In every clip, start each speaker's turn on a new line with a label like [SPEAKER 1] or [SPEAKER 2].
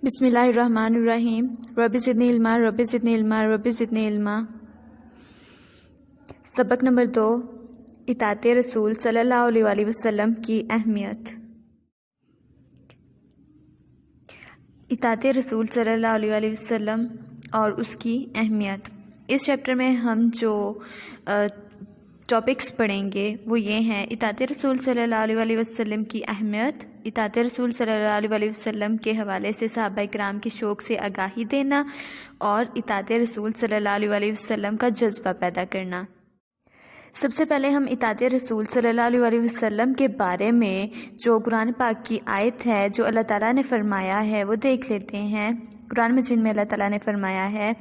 [SPEAKER 1] بسم اللہ الرحمن الرحیم رب زدنی علما رب زدنی علما رب زدنی علما۔ سبق نمبر 2، اطاعت رسول صلی اللہ علیہ وآلہ وسلم کی اہمیت۔ اطاعت رسول صلی اللہ علیہ وآلہ وسلم اور اس کی اہمیت۔ اس چیپٹر میں ہم جو ٹاپکس پڑھیں گے وہ یہ ہیں: اطاعت رسول صلی اللہ علیہ وآلہ وسلم کی اہمیت، اطاعت رسول صلی اللہ علیہ وآلہ وسلم کے حوالے سے صحابہ کرام کے شوق سے آگاہی دینا، اور اطاعت رسول صلی اللہ علیہ وآلہ وسلم کا جذبہ پیدا کرنا۔ سب سے پہلے ہم اطاعت رسول صلی اللہ علیہ وآلہ وسلم کے بارے میں جو قرآن پاک کی آیت ہے جو اللہ تعالیٰ نے فرمایا ہے وہ دیکھ لیتے ہیں۔ قرآن مجید میں اللہ تعالیٰ نے فرمایا ہے: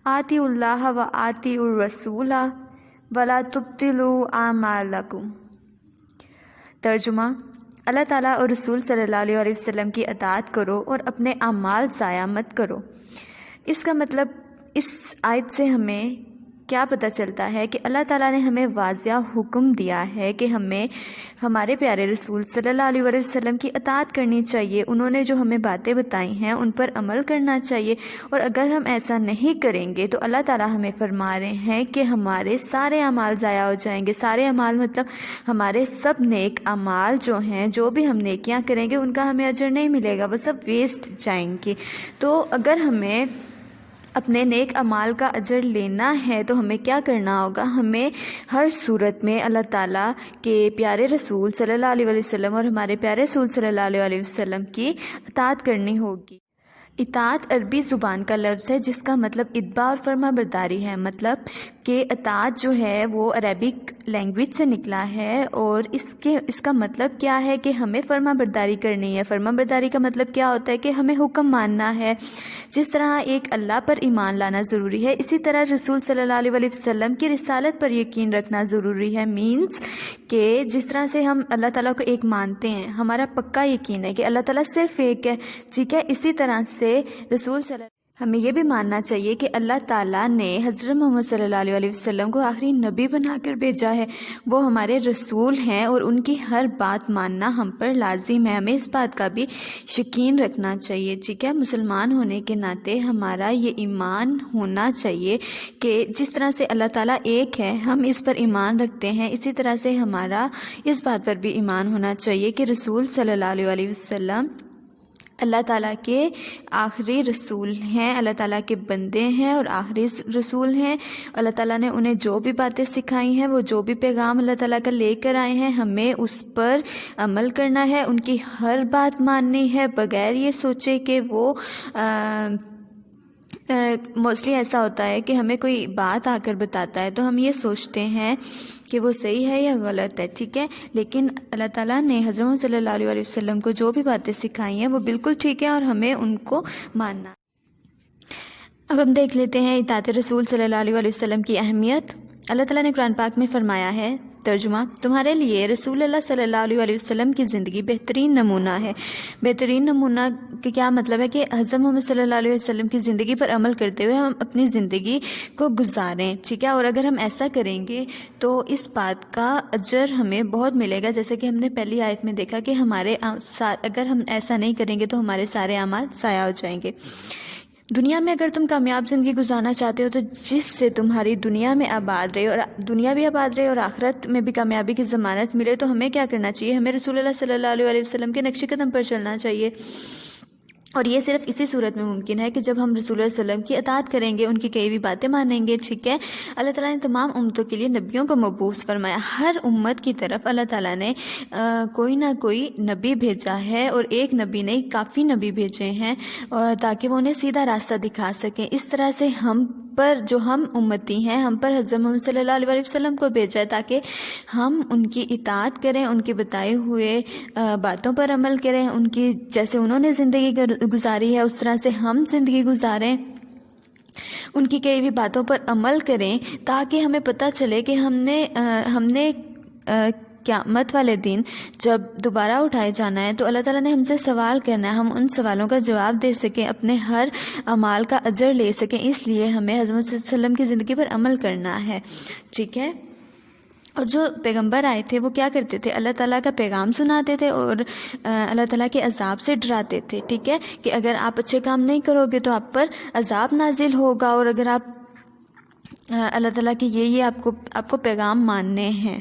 [SPEAKER 1] آتی اللہ و آتی الرسول ولا تبطلوا اعمالکم۔ ترجمہ: اللہ تعالیٰ اور رسول صلی اللہ علیہ وآلہ وسلم کی اطاعت کرو اور اپنے اعمال ضائع مت کرو۔ اس کا مطلب اس آیت سے ہمیں کیا پتہ چلتا ہے کہ اللہ تعالیٰ نے ہمیں واضح حکم دیا ہے کہ ہمیں ہمارے پیارے رسول صلی اللہ علیہ وآلہ وسلم کی اطاعت کرنی چاہیے۔ انہوں نے جو ہمیں باتیں بتائی ہیں ان پر عمل کرنا چاہیے، اور اگر ہم ایسا نہیں کریں گے تو اللہ تعالیٰ ہمیں فرما رہے ہیں کہ ہمارے سارے اعمال ضائع ہو جائیں گے۔ سارے اعمال مطلب ہمارے سب نیک اعمال جو ہیں، جو بھی ہم نیکیاں کریں گے ان کا ہمیں اجر نہیں ملے گا، وہ سب ویسٹ جائیں گی۔ تو اگر ہمیں اپنے نیک اعمال کا اجر لینا ہے تو ہمیں کیا کرنا ہوگا؟ ہمیں ہر صورت میں اللہ تعالیٰ کے پیارے رسول صلی اللہ علیہ وسلم اور ہمارے پیارے رسول صلی اللہ علیہ وسلم کی اطاعت کرنی ہوگی۔ اطاعت عربی زبان کا لفظ ہے جس کا مطلب اتباع اور فرما برداری ہے۔ مطلب کہ اطاعت جو ہے وہ عربک لینگویج سے نکلا ہے، اور اس کا مطلب کیا ہے کہ ہمیں فرما برداری کرنی ہے۔ فرما برداری کا مطلب کیا ہوتا ہے کہ ہمیں حکم ماننا ہے۔ جس طرح ایک اللہ پر ایمان لانا ضروری ہے، اسی طرح رسول صلی اللہ علیہ وآلہ وسلم کی رسالت پر یقین رکھنا ضروری ہے۔ مینز کہ جس طرح سے ہم اللہ تعالیٰ کو ایک مانتے ہیں، ہمارا پکا یقین ہے کہ اللہ تعالیٰ صرف ایک ہے، ٹھیک ہے، اسی طرح سے رسول صلی اللہ ہمیں یہ بھی ماننا چاہیے کہ اللہ تعالیٰ نے حضرت محمد صلی اللہ علیہ وسلم کو آخری نبی بنا کر بھیجا ہے، وہ ہمارے رسول ہیں، اور ان کی ہر بات ماننا ہم پر لازم ہے۔ ہمیں اس بات کا بھی یقین رکھنا چاہیے، ٹھیک ہے۔ مسلمان ہونے کے ناطے ہمارا یہ ایمان ہونا چاہیے کہ جس طرح سے اللہ تعالیٰ ایک ہے، ہم اس پر ایمان رکھتے ہیں، اسی طرح سے ہمارا اس بات پر بھی ایمان ہونا چاہیے کہ رسول صلی اللہ علیہ وسلم اللہ تعالیٰ کے آخری رسول ہیں، اللہ تعالیٰ کے بندے ہیں اور آخری رسول ہیں۔ اللہ تعالیٰ نے انہیں جو بھی باتیں سکھائی ہیں، وہ جو بھی پیغام اللہ تعالیٰ کا لے کر آئے ہیں، ہمیں اس پر عمل کرنا ہے، ان کی ہر بات ماننی ہے، بغیر یہ سوچے کہ وہ موسٹلی ایسا ہوتا ہے کہ ہمیں کوئی بات آ کر بتاتا ہے تو ہم یہ سوچتے ہیں کہ وہ صحیح ہے یا غلط ہے، ٹھیک ہے، لیکن اللہ تعالیٰ نے حضرت صلی اللہ علیہ وسلم کو جو بھی باتیں سکھائی ہیں وہ بالکل ٹھیک ہے، اور ہمیں ان کو ماننا۔ اب ہم دیکھ لیتے ہیں اطاعت رسول صلی اللہ علیہ وسلم کی اہمیت۔ اللہ تعالیٰ نے قرآن پاک میں فرمایا ہے، ترجمہ: تمہارے لیے رسول اللہ صلی اللہ علیہ وسلم کی زندگی بہترین نمونہ ہے۔ بہترین نمونہ کا کیا مطلب ہے؟ کہ حضرت محمد صلی اللہ علیہ وسلم کی زندگی پر عمل کرتے ہوئے ہم اپنی زندگی کو گزاریں، ٹھیک ہے، اور اگر ہم ایسا کریں گے تو اس بات کا اجر ہمیں بہت ملے گا، جیسے کہ ہم نے پہلی آیت میں دیکھا کہ اگر ہم ایسا نہیں کریں گے تو ہمارے سارے اعمال ضائع ہو جائیں گے۔ دنیا میں اگر تم کامیاب زندگی گزارنا چاہتے ہو تو جس سے تمہاری دنیا میں آباد رہے، اور دنیا بھی آباد رہے اور آخرت میں بھی کامیابی کی ضمانت ملے، تو ہمیں کیا کرنا چاہیے؟ ہمیں رسول اللہ صلی اللہ علیہ وسلم کے نقش قدم پر چلنا چاہیے، اور یہ صرف اسی صورت میں ممکن ہے کہ جب ہم رسول اللہ صلی اللہ علیہ وسلم کی اطاعت کریں گے، ان کی کئی بھی باتیں مانیں گے، ٹھیک ہے۔ اللہ تعالیٰ نے تمام امتوں کے لیے نبیوں کو مبعوث فرمایا۔ ہر امت کی طرف اللہ تعالیٰ نے کوئی نہ کوئی نبی بھیجا ہے، اور ایک نبی نہیں، کافی نبی بھیجے ہیں تاکہ وہ انہیں سیدھا راستہ دکھا سکیں۔ اس طرح سے ہم پر جو ہم امتی ہیں، ہم پر حضرت محمد صلی اللہ علیہ وسلم کو بھیجا ہے تاکہ ہم ان کی اطاعت کریں، ان کے بتائے ہوئے باتوں پر عمل کریں، ان کی جیسے انہوں نے زندگی گزاری ہے اس طرح سے ہم زندگی گزاریں، ان کی کئی بھی باتوں پر عمل کریں، تاکہ ہمیں پتہ چلے کہ ہم نے قیامت والے دن جب دوبارہ اٹھائے جانا ہے تو اللہ تعالیٰ نے ہم سے سوال کرنا ہے، ہم ان سوالوں کا جواب دے سکیں، اپنے ہر اعمال کا اجر لے سکیں۔ اس لیے ہمیں حضرت صلی اللہ علیہ وسلم کی زندگی پر عمل کرنا ہے، ٹھیک ہے۔ اور جو پیغمبر آئے تھے وہ کیا کرتے تھے؟ اللہ تعالیٰ کا پیغام سناتے تھے اور اللہ تعالیٰ کے عذاب سے ڈراتے تھے، ٹھیک ہے، کہ اگر آپ اچھے کام نہیں کرو گے تو آپ پر عذاب نازل ہوگا، اور اگر آپ اللہ تعالیٰ کے یہ آپ کو پیغام ماننے ہیں۔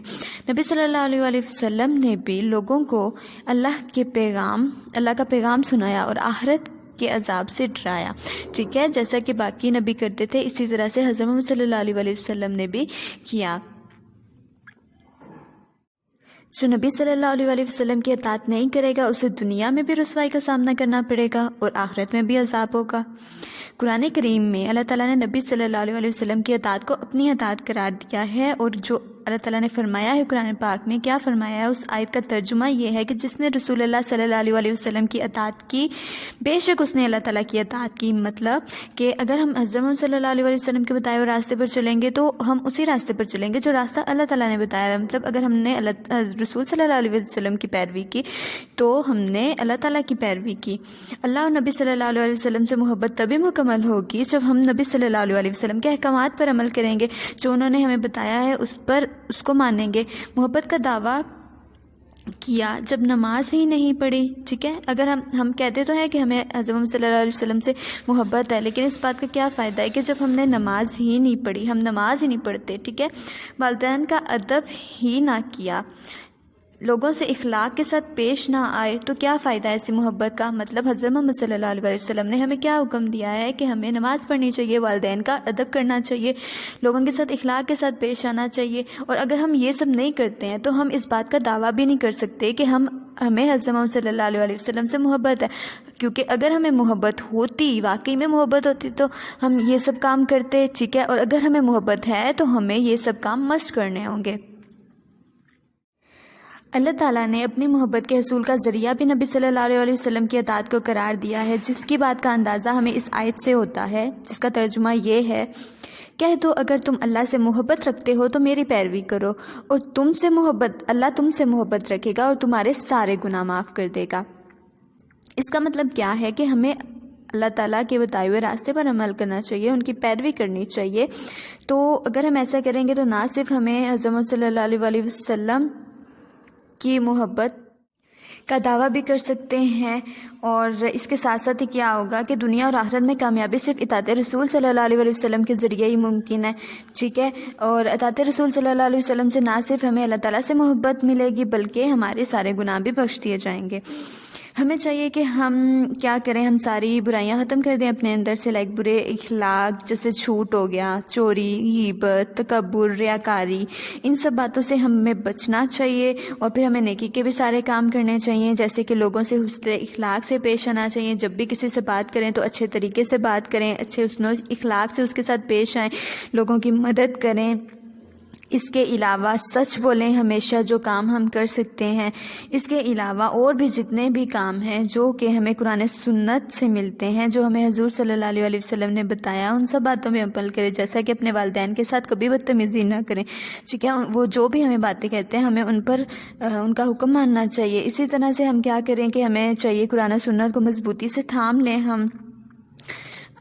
[SPEAKER 1] نبی صلی اللہ علیہ وآلہ وسلم نے بھی لوگوں کو اللہ کا پیغام سنایا اور آخرت کے عذاب سے ڈرایا، ٹھیک ہے، جیسا کہ باقی نبی کرتے تھے اسی طرح سے حضرت محمد صلی اللہ علیہ وآلہ وسلم نے بھی کیا۔ جو نبی صلی اللہ علیہ وآلہ وسلم کی اطاعت نہیں کرے گا اسے دنیا میں بھی رسوائی کا سامنا کرنا پڑے گا اور آخرت میں بھی عذاب ہوگا۔ قرآن کریم میں اللہ تعالیٰ نے نبی صلی اللہ علیہ وآلہ وسلم کی اطاعت کو اپنی اطاعت قرار دیا ہے، اور جو اللہ تعالیٰ نے فرمایا ہے قرآن پاک میں، کیا فرمایا ہے؟ اس آیت کا ترجمہ یہ ہے کہ جس نے رسول اللہ صلی اللہ علیہ وآلہ وسلم کی اطاعت کی بے شک اس نے اللہ تعالیٰ کی اطاعت کی۔ مطلب کہ اگر ہم حضرت محمد صلی اللہ علیہ وآلہ وسلم کے بتائے ہوئے راستے پر چلیں گے تو ہم اسی راستے پر چلیں گے جو راستہ اللہ تعالیٰ نے بتایا ہے۔ مطلب اگر ہم نے رسول صلی اللہ علیہ وسلم کی پیروی کی تو ہم نے اللہ تعالیٰ کی پیروی کی۔ اللہ اور نبی صلی اللہ علیہ وسلم سے محبت تبھی مکمل ہوگی جب ہم نبی صلی اللہ علیہ وسلم کے احکامات پر عمل کریں گے، جو انہوں نے ہمیں بتایا ہے اس کو مانیں گے۔ محبت کا دعویٰ کیا جب نماز ہی نہیں پڑھی، ٹھیک ہے، اگر ہم کہتے تو ہیں کہ ہمیں حضرت محمد صلی اللہ علیہ وسلم سے محبت ہے، لیکن اس بات کا کیا فائدہ ہے کہ جب ہم نے نماز ہی نہیں پڑھی، ہم نماز ہی نہیں پڑھتے، ٹھیک ہے، والدین کا ادب ہی نہ کیا، لوگوں سے اخلاق کے ساتھ پیش نہ آئے، تو کیا فائدہ ہے ایسی محبت کا؟ مطلب حضرت محمد صلی اللہ علیہ وسلم نے ہمیں کیا حکم دیا ہے کہ ہمیں نماز پڑھنی چاہیے، والدین کا ادب کرنا چاہیے، لوگوں کے ساتھ اخلاق کے ساتھ پیش آنا چاہیے، اور اگر ہم یہ سب نہیں کرتے ہیں تو ہم اس بات کا دعویٰ بھی نہیں کر سکتے کہ ہمیں حضرت محمد صلی اللہ علیہ وسلم سے محبت ہے، کیونکہ اگر ہمیں محبت ہوتی، واقعی میں محبت ہوتی تو ہم یہ سب کام کرتے، ٹھیک ہے، اور اگر ہمیں محبت ہے تو ہمیں یہ سب کام مست کرنے ہوں گے۔ اللہ تعالیٰ نے اپنی محبت کے حصول کا ذریعہ بھی نبی صلی اللہ علیہ وسلم کی اطاعت کو قرار دیا ہے، جس کی بات کا اندازہ ہمیں اس آیت سے ہوتا ہے، جس کا ترجمہ یہ ہے، کہہ دو اگر تم اللہ سے محبت رکھتے ہو تو میری پیروی کرو، اور اللہ تم سے محبت رکھے گا اور تمہارے سارے گناہ معاف کر دے گا۔ اس کا مطلب کیا ہے کہ ہمیں اللہ تعالیٰ کے بتائے ہوئے راستے پر عمل کرنا چاہیے، ان کی پیروی کرنی چاہیے۔ تو اگر ہم ایسا کریں گے تو نہ صرف ہمیں حضرت صلی اللہ علیہ وسلم کی محبت کا دعویٰ بھی کر سکتے ہیں، اور اس کے ساتھ ساتھ ہی کیا ہوگا کہ دنیا اور آخرت میں کامیابی صرف اطاعت رسول صلی اللہ علیہ وسلم کے ذریعے ہی ممکن ہے، ٹھیک ہے، اور اطاعت رسول صلی اللہ علیہ وسلم سے نہ صرف ہمیں اللہ تعالیٰ سے محبت ملے گی بلکہ ہمارے سارے گناہ بھی بخش دیے جائیں گے۔ ہمیں چاہیے کہ ہم کیا کریں، ہم ساری برائیاں ختم کر دیں اپنے اندر سے، برے اخلاق جیسے جھوٹ ہو گیا، چوری، غیبت، تکبر، ریاکاری، ان سب باتوں سے ہمیں بچنا چاہیے، اور پھر ہمیں نیکی کے بھی سارے کام کرنے چاہیے، جیسے کہ لوگوں سے حسن اخلاق سے پیش آنا چاہیے، جب بھی کسی سے بات کریں تو اچھے طریقے سے بات کریں، اچھے حسن اخلاق سے اس کے ساتھ پیش آئیں، لوگوں کی مدد کریں۔ اس کے علاوہ سچ بولیں ہمیشہ، جو کام ہم کر سکتے ہیں۔ اس کے علاوہ اور بھی جتنے بھی کام ہیں جو کہ ہمیں قرآن سنت سے ملتے ہیں، جو ہمیں حضور صلی اللہ علیہ وسلم نے بتایا، ان سب باتوں میں عمل کریں، جیسا کہ اپنے والدین کے ساتھ کبھی بدتمیزی نہ کریں، ٹھیک ہے، وہ جو بھی ہمیں باتیں کہتے ہیں ہمیں ان کا حکم ماننا چاہیے۔ اسی طرح سے ہم کیا کریں کہ ہمیں چاہیے قرآن سنت کو مضبوطی سے تھام لیں ہم،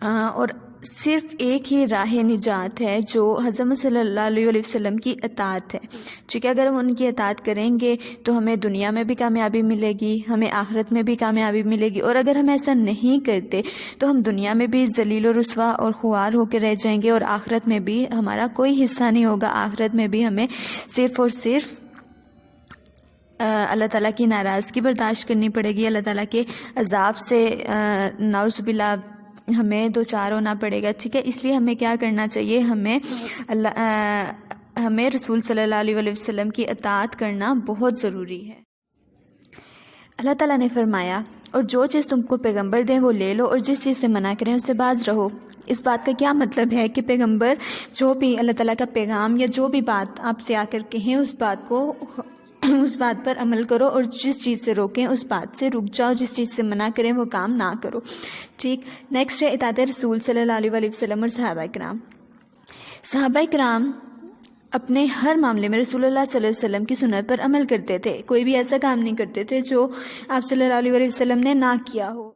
[SPEAKER 1] اور صرف ایک ہی راہ نجات ہے جو حضرت صلی اللہ علیہ وسلم کی اطاعت ہے، ٹھیک ہے، اگر ہم ان کی اطاعت کریں گے تو ہمیں دنیا میں بھی کامیابی ملے گی، ہمیں آخرت میں بھی کامیابی ملے گی، اور اگر ہم ایسا نہیں کرتے تو ہم دنیا میں بھی ذلیل و رسوا اور خوار ہو کے رہ جائیں گے، اور آخرت میں بھی ہمارا کوئی حصہ نہیں ہوگا، آخرت میں بھی ہمیں صرف اور صرف اللہ تعالیٰ کی ناراضگی برداشت کرنی پڑے گی، اللہ تعالیٰ کے عذاب سے نعوذ باللہ ہمیں دوچار ہونا پڑے گا، ٹھیک ہے۔ اس لیے ہمیں کیا کرنا چاہیے، ہمیں رسول صلی اللہ علیہ وسلم کی اطاعت کرنا بہت ضروری ہے۔ اللہ تعالیٰ نے فرمایا، اور جو چیز تم کو پیغمبر دیں وہ لے لو، اور جس چیز سے منع کریں اس سے باز رہو۔ اس بات کا کیا مطلب ہے کہ پیغمبر جو بھی اللہ تعالیٰ کا پیغام یا جو بھی بات آپ سے آ کر کہیں اس بات پر عمل کرو، اور جس چیز سے روکیں اس بات سے رک جاؤ، جس چیز سے منع کریں وہ کام نہ کرو، ٹھیک۔ نیکسٹ ہے اطاعت رسول صلی اللہ علیہ وسلم اور صحابہ کرام۔ صحابہ کرام اپنے ہر معاملے میں رسول اللہ صلی اللہ علیہ وسلم کی سنت پر عمل کرتے تھے، کوئی بھی ایسا کام نہیں کرتے تھے جو آپ صلی اللہ علیہ وسلم نے نہ کیا ہو،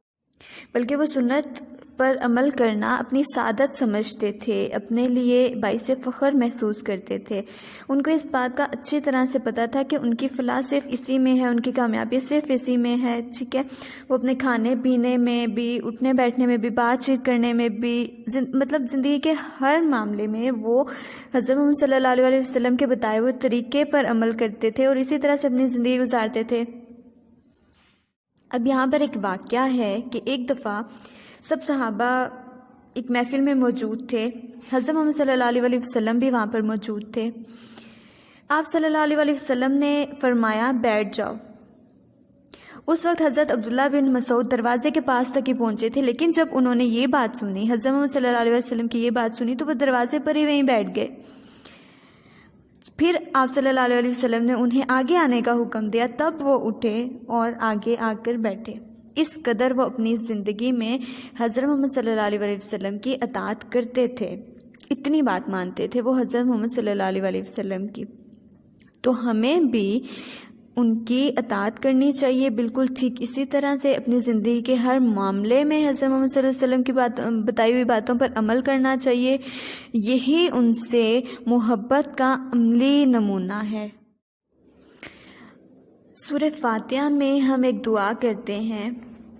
[SPEAKER 1] بلکہ وہ سنت پر عمل کرنا اپنی سعادت سمجھتے تھے، اپنے لیے باعث فخر محسوس کرتے تھے۔ ان کو اس بات کا اچھی طرح سے پتہ تھا کہ ان کی فلاح صرف اسی میں ہے، ان کی کامیابی صرف اسی میں ہے، ٹھیک ہے۔ وہ اپنے کھانے پینے میں بھی، اٹھنے بیٹھنے میں بھی، بات چیت کرنے میں بھی، مطلب زندگی کے ہر معاملے میں وہ حضرت محمد صلی اللہ علیہ وسلم کے بتائے ہوئے طریقے پر عمل کرتے تھے اور اسی طرح سے اپنی زندگی گزارتے تھے۔ اب یہاں پر ایک واقعہ ہے کہ ایک دفعہ سب صحابہ ایک محفل میں موجود تھے، حضرت محمد صلی اللہ علیہ وسلم بھی وہاں پر موجود تھے۔ آپ صلی اللہ علیہ وسلم نے فرمایا بیٹھ جاؤ۔ اس وقت حضرت عبداللہ بن مسعود دروازے کے پاس تک ہی پہنچے تھے، لیکن جب انہوں نے یہ بات سنی، حضرت محمد صلی اللہ علیہ وسلم کی یہ بات سنی، تو وہ دروازے پر ہی وہیں بیٹھ گئے۔ پھر آپ صلی اللہ علیہ وسلم نے انہیں آگے آنے کا حکم دیا، تب وہ اٹھے اور آگے آ کر بیٹھے۔ اس قدر وہ اپنی زندگی میں حضرت محمد صلی اللہ علیہ وسلم کی اطاعت کرتے تھے، اتنی بات مانتے تھے وہ حضرت محمد صلی اللہ علیہ وسلم کی۔ تو ہمیں بھی ان کی اطاعت کرنی چاہیے، بالکل ٹھیک اسی طرح سے اپنی زندگی کے ہر معاملے میں حضرت محمد صلی اللہ علیہ وسلم کی بتائی ہوئی باتوں پر عمل کرنا چاہیے۔ یہی ان سے محبت کا عملی نمونہ ہے۔ سورہ فاتحہ میں ہم ایک دعا کرتے ہیں،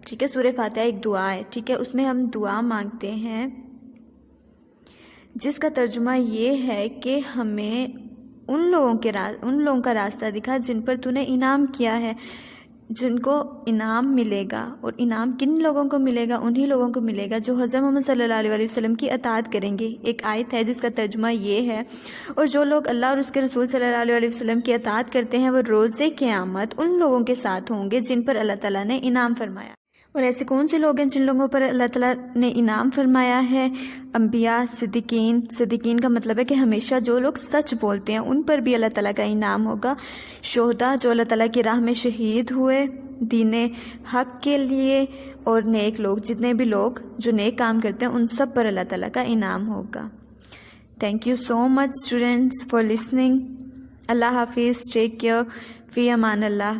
[SPEAKER 1] ٹھیک ہے، سورہ فاتحہ ایک دعا ہے، ٹھیک ہے، اس میں ہم دعا مانگتے ہیں جس کا ترجمہ یہ ہے کہ ہمیں ان لوگوں کا راستہ دکھا جن پر تو نے انعام کیا ہے، جن کو انعام ملے گا۔ اور انعام کن لوگوں کو ملے گا؟ انہی لوگوں کو ملے گا جو حضرت محمد صلی اللہ علیہ وسلم کی اطاعت کریں گے۔ ایک آیت ہے جس کا ترجمہ یہ ہے، اور جو لوگ اللہ اور اس کے رسول صلی اللہ علیہ وسلم کی اطاعت کرتے ہیں وہ روز قیامت ان لوگوں کے ساتھ ہوں گے جن پر اللہ تعالیٰ نے انعام فرمایا۔ اور ایسے کون سے لوگ ہیں جن لوگوں پر اللہ تعالیٰ نے انعام فرمایا ہے؟ انبیاء، صدیقین۔ صدیقین کا مطلب ہے کہ ہمیشہ جو لوگ سچ بولتے ہیں ان پر بھی اللہ تعالیٰ کا انعام ہوگا۔ شہداء جو اللہ تعالیٰ کی راہ میں شہید ہوئے دین حق کے لیے، اور نیک لوگ، جتنے بھی لوگ جو نیک کام کرتے ہیں ان سب پر اللہ تعالیٰ کا انعام ہوگا۔ Thank you so much students for listening. اللہ حافظ، ٹیک کیئر، فی امان اللہ۔